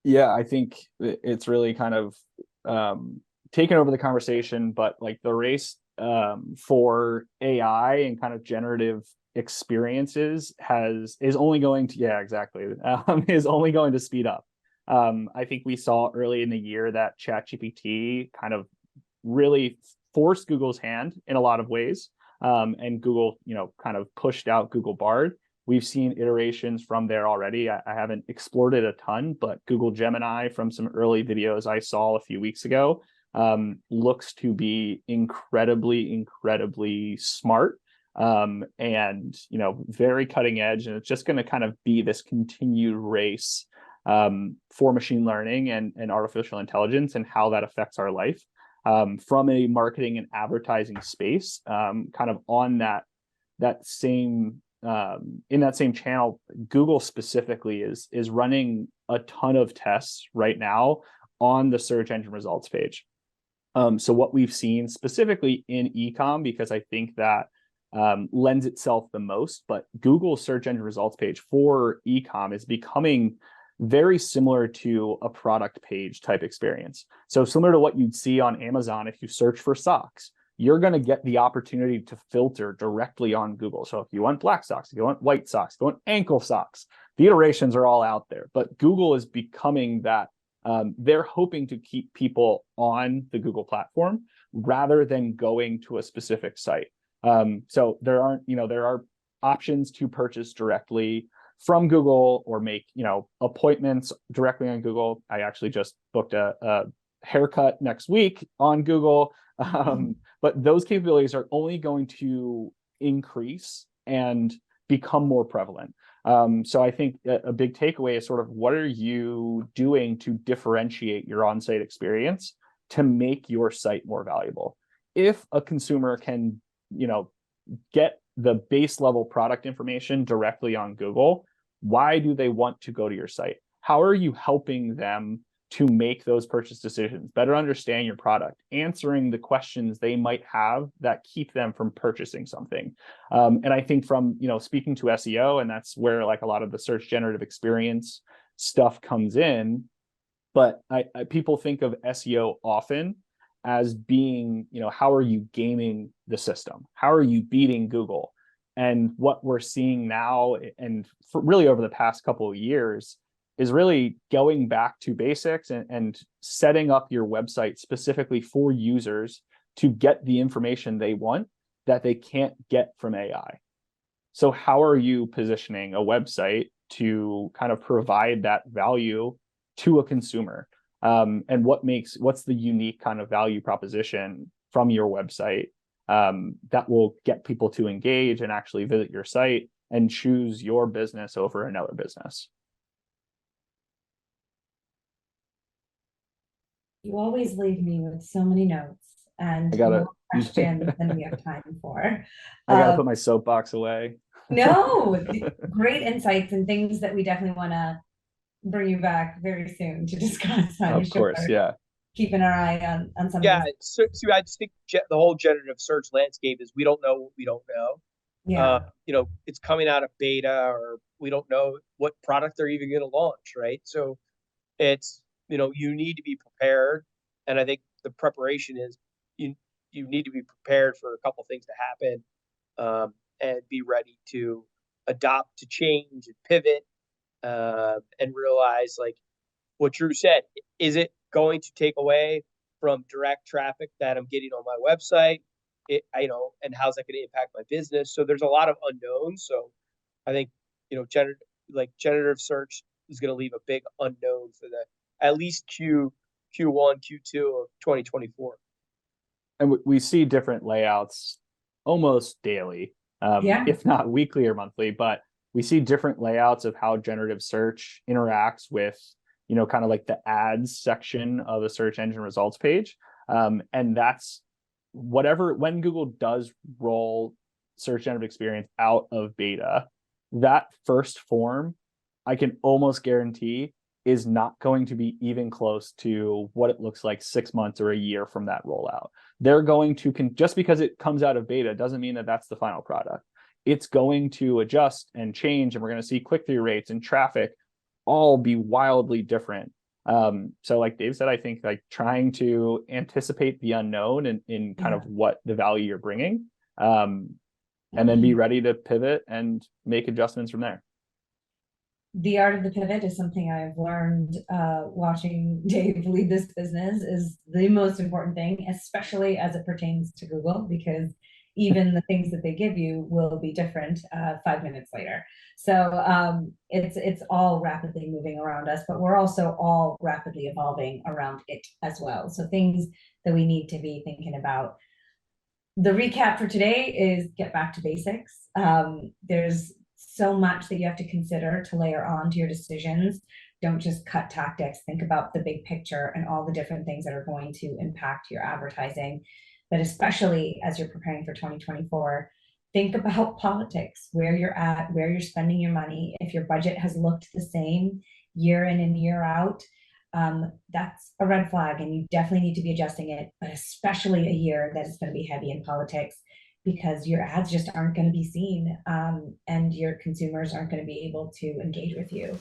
Yeah, I think it's really kind of taken over the conversation, but like the race for AI and kind of generative experiences is only going to, yeah, exactly, is only going to speed up. I think we saw early in the year that ChatGPT kind of really forced Google's hand in a lot of ways. And Google, kind of pushed out Google Bard. We've seen iterations from there already. I haven't explored it a ton, but Google Gemini, from some early videos I saw a few weeks ago, looks to be incredibly, incredibly smart, and very cutting edge. And it's just going to kind of be this continued race for machine learning and artificial intelligence and how that affects our life. From a marketing and advertising space, kind of on that same in that same channel, Google specifically is running a ton of tests right now on the search engine results page. So what we've seen specifically in ecom, because I think that lends itself the most, but Google's search engine results page for ecom is becoming very similar to a product page type experience. So similar to what you'd see on Amazon if you search for socks, you're going to get the opportunity to filter directly on Google. So if you want black socks, if you want white socks, if you want ankle socks, the iterations are all out there. But Google is becoming that. They're hoping to keep people on the Google platform rather than going to a specific site. So there are options to purchase directly from Google or make, appointments directly on Google. I actually just booked a haircut next week on Google. But those capabilities are only going to increase and become more prevalent. So I think a big takeaway is sort of, what are you doing to differentiate your on-site experience to make your site more valuable? If a consumer can, get the base level product information directly on Google, why do they want to go to your site? How are you helping them to make those purchase decisions, better understand your product, answering the questions they might have that keep them from purchasing something? And I think from, speaking to SEO, and that's where like a lot of the search generative experience stuff comes in. But people think of SEO often as being, how are you gaming the system? How are you beating Google? And what we're seeing now, and for really over the past couple of years, is really going back to basics and setting up your website specifically for users to get the information they want that they can't get from AI. So how are you positioning a website to kind of provide that value to a consumer? And what's the unique kind of value proposition from your website that will get people to engage and actually visit your site and choose your business over another business? You always leave me with so many notes I and gotta more questions than we have time for. I gotta Uh, put my soapbox away. no, great insights and things that we definitely want to bring you back very soon to discuss. I'm Of sure. course, yeah. Keeping our eye on some of Yeah, these. so I just think the whole generative search landscape is we don't know what we don't know. Yeah. It's coming out of beta, or we don't know what product they're even going to launch, right? So it's you need to be prepared, and I think the preparation is you you need to be prepared for a couple things to happen, and be ready to adopt to change and pivot, and realize like what Drew said. Is it going to take away from direct traffic that I'm getting on my website? And how's that going to impact my business? So there's a lot of unknowns. So I think generative search is going to leave a big unknown for the at least Q1 Q2 of 2024. And we see different layouts almost daily, Yeah. if not weekly or monthly, but we see different layouts of how generative search interacts with, kind of like the ads section of a search engine results page. And that's when Google does roll search generative experience out of beta, that first form, I can almost guarantee, is not going to be even close to what it looks like 6 months or a year from that rollout. They're going to, just because it comes out of beta doesn't mean that that's the final product. It's going to adjust and change, and we're going to see click-through rates and traffic all be wildly different So like Dave said, I think like trying to anticipate the unknown in kind of what the value you're bringing, and then be ready to pivot and make adjustments from there. The art of the pivot is something I've learned watching Dave lead this business is the most important thing, especially as it pertains to Google, because even the things that they give you will be different 5 minutes later. So it's all rapidly moving around us, but we're also all rapidly evolving around it as well. So things that we need to be thinking about. The recap for today is get back to basics. There's so much that you have to consider to layer on to your decisions. Don't just cut tactics. Think about the big picture and all the different things that are going to impact your advertising. But especially as you're preparing for 2024, think about politics, where you're at, where you're spending your money. If your budget has looked the same year in and year out, that's a red flag, and you definitely need to be adjusting it, but especially a year that is going to be heavy in politics, because your ads just aren't going to be seen, and your consumers aren't going to be able to engage with you.